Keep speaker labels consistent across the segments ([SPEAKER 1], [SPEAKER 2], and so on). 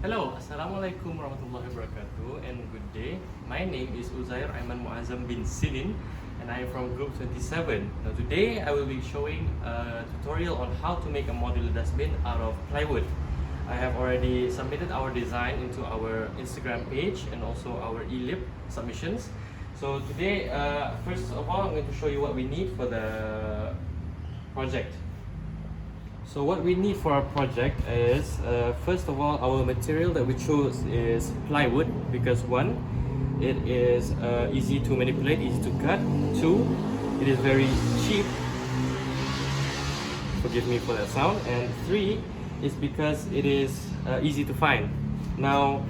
[SPEAKER 1] Hello, Assalamualaikum warahmatullahi wabarakatuh and good day. My name is Uzair Aiman Muazzam bin Sinin and I am from group 27. Now today I will be showing a tutorial on how to make a modular dustbin out of plywood. I have already submitted our design into our Instagram page and also our eLib submissions. So today, first of all, I'm going to show you what we need for the project. So what we need for our project is, first of all, our material that we chose is plywood because one, it is easy to manipulate, easy to cut. Two, it is very cheap. Forgive me for that sound. And three is because it is easy to find. Now,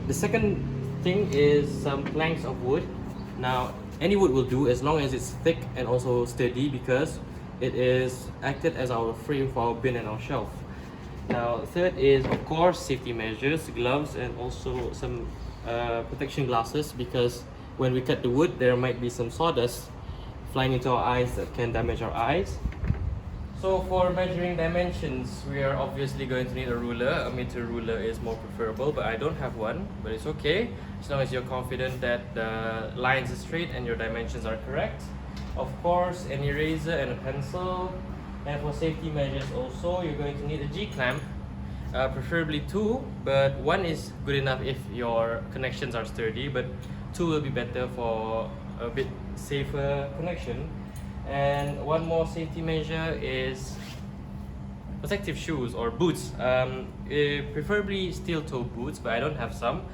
[SPEAKER 1] the second thing is some planks of wood. Now, any wood will do as long as it's thick and also sturdy because it is acted as our frame for our bin and our shelf. Now, third is of course safety measures, gloves, and also some protection glasses because when we cut the wood, there might be some sawdust flying into our eyes that can damage our eyes. So for measuring dimensions, we are obviously going to need a ruler. A meter ruler is more preferable, but I don't have one, but it's okay as long as you're confident that the lines are straight and your dimensions are correct. Of course, an eraser and a pencil. And for safety measures also, you're going to need a G-clamp, preferably two, but one is good enough if your connections are sturdy, but two will be better for a bit safer connection. And one more safety measure is protective shoes or boots, preferably steel-toe boots, but I don't have some.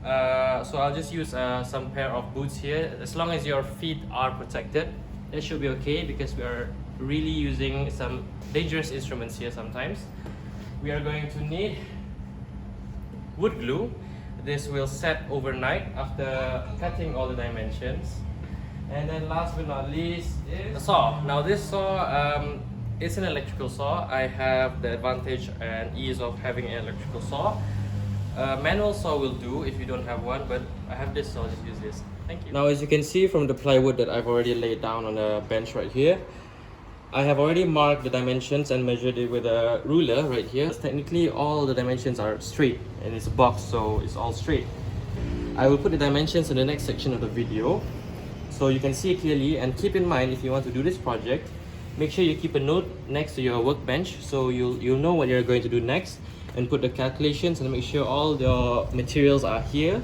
[SPEAKER 1] So I'll just use some pair of boots here. As long as your feet are protected, that should be okay because we are really using some dangerous instruments here sometimes. We are going to need wood glue. This will set overnight after cutting all the dimensions. And then last but not least is a saw. Now this saw is an electrical saw. I have the advantage and ease of having an electrical saw. Manual saw will do if you don't have one, but I have this, so I'll just use this. Thank you. Now, as you can see from the plywood that I've already laid down on the bench right here, I have already marked the dimensions and measured it with a ruler right here. Technically, all the dimensions are straight and it's a box, so it's all straight. I will put the dimensions in the next section of the video so you can see it clearly. And keep in mind, if you want to do this project, make sure you keep a note next to your workbench so you'll know what you're going to do next, and put the calculations and make sure all your materials are here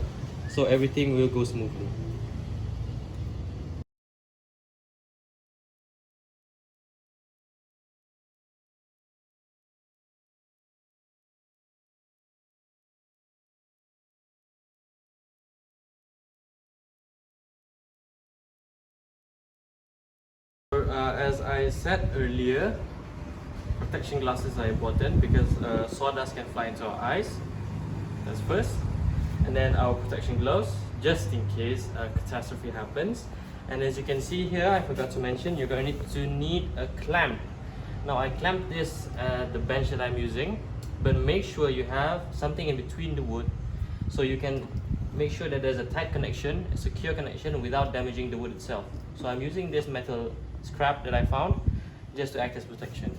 [SPEAKER 1] so everything will go smoothly. As I said earlier, protection glasses are important because sawdust can fly into our eyes. That's first. And then our protection gloves, just in case a catastrophe happens. And as you can see here, I forgot to mention, you're going to need a clamp. Now I clamped this at the bench that I'm using, but make sure you have something in between the wood so you can make sure that there's a tight connection, a secure connection without damaging the wood itself. So I'm using this metal scrap that I found just to act as protection.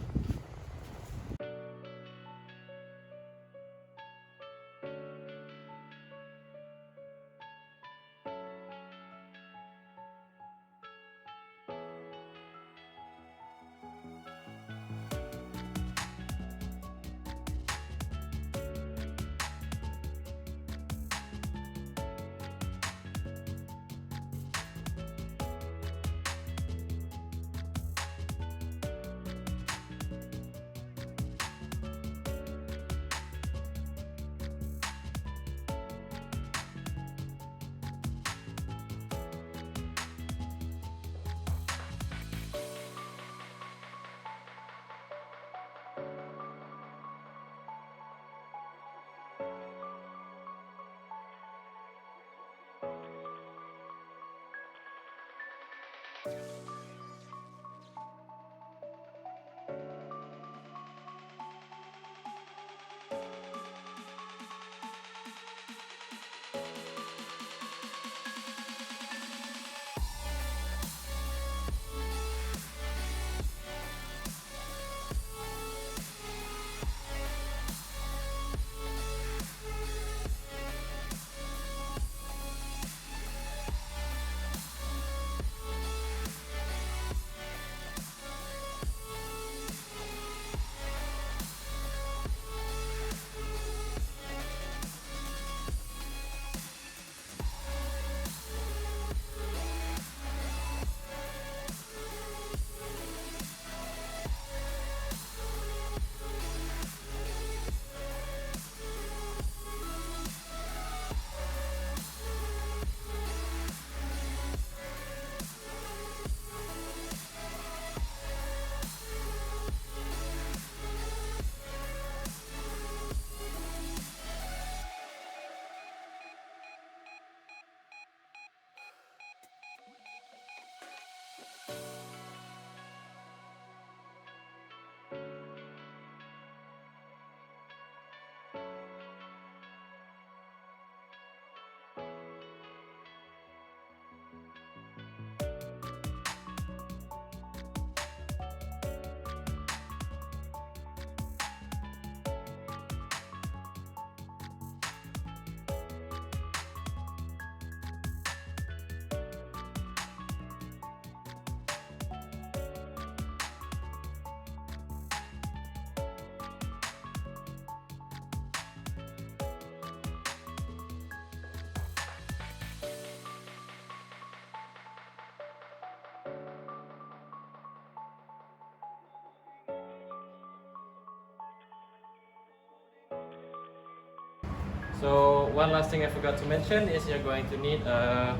[SPEAKER 1] So one last thing I forgot to mention is you're going to need a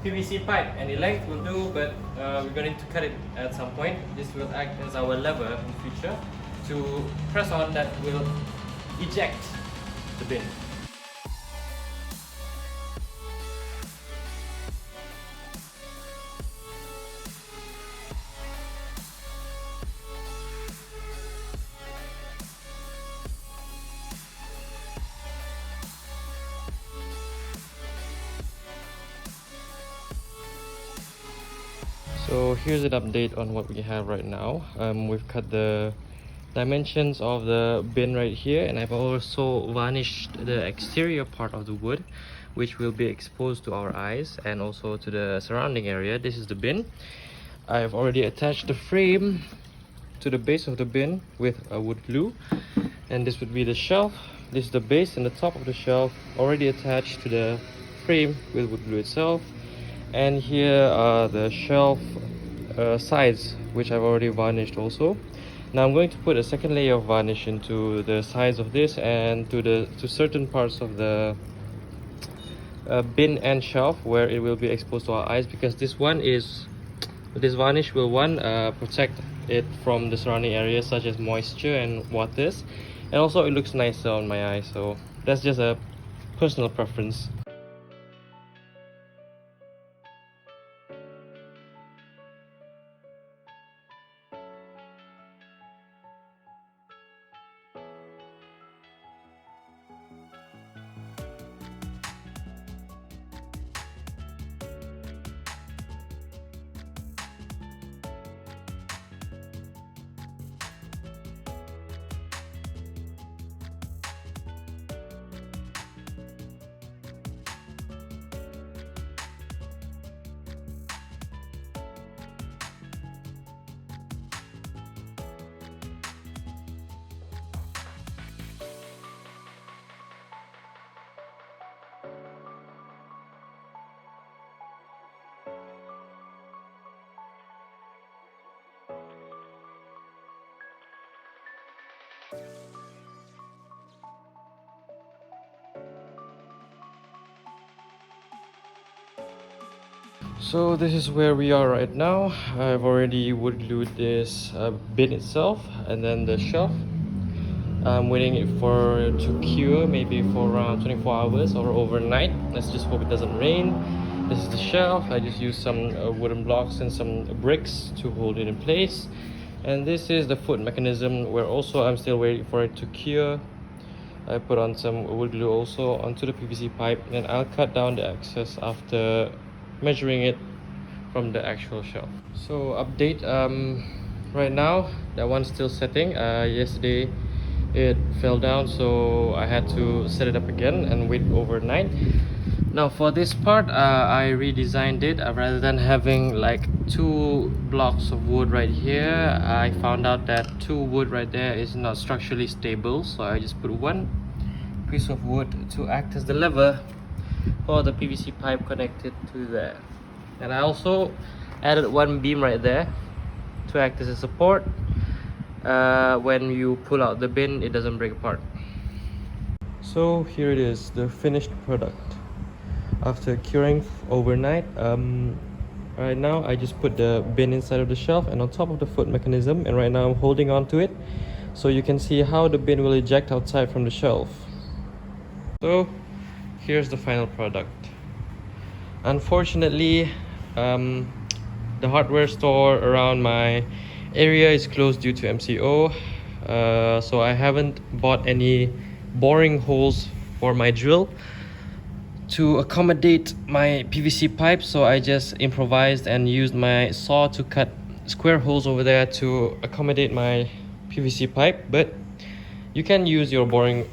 [SPEAKER 1] PVC pipe. Any length will do, but we're going to cut it at some point. This will act as our lever in future to press on, that will eject the bin. So here's an update on what we have right now. We've cut the dimensions of the bin right here, and I've also varnished the exterior part of the wood, which will be exposed to our eyes and also to the surrounding area. This is the bin. I've already attached the frame to the base of the bin with a wood glue, and this would be the shelf. This is the base and the top of the shelf, already attached to the frame with wood glue itself. And here are the shelf sides, which I've already varnished also. Now I'm going to put a second layer of varnish into the sides of this and to certain parts of the bin and shelf where it will be exposed to our eyes, because this varnish will protect it from the surrounding areas such as moisture and waters, and also it looks nicer on my eyes. So that's just a personal preference. So this is where we are right now. I've already wood glued this bin itself and then the shelf. I'm waiting it to cure, maybe for around 24 hours or overnight. Let's just hope it doesn't rain. This is the shelf. I just used some wooden blocks and some bricks to hold it in place. And this is the foot mechanism, where also I'm still waiting for it to cure. I put on some wood glue also onto the PVC pipe, and I'll cut down the excess after measuring it from the actual shelf. So update, right now that one's still setting. Yesterday it fell down, so I had to set it up again and wait overnight. Now for this part, I redesigned it. Rather than having like 2 blocks of wood right here, I found out that 2 wood right there is not structurally stable, so I just put 1 piece of wood to act as the lever for the PVC pipe connected to there. And I also added 1 beam right there to act as a support. When you pull out the bin, it doesn't break apart. So here it is, the finished product after curing overnight. Right now I just put the bin inside of the shelf and on top of the foot mechanism, and right now I'm holding on to it so you can see how the bin will eject outside from the shelf. So here's the final product. Unfortunately, the hardware store around my area is closed due to MCO, so I haven't bought any boring holes for my drill to accommodate my PVC pipe, so I just improvised and used my saw to cut square holes over there to accommodate my PVC pipe. But you can use your boring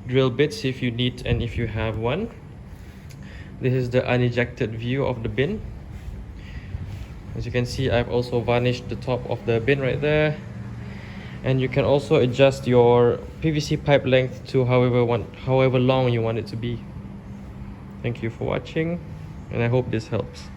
[SPEAKER 1] drill bits if you need and if you have one. This is the unejected view of the bin. As you can see, I've also varnished the top of the bin right there, and you can also adjust your PVC pipe length to however long you want it to be. Thank you for watching, and I hope this helps.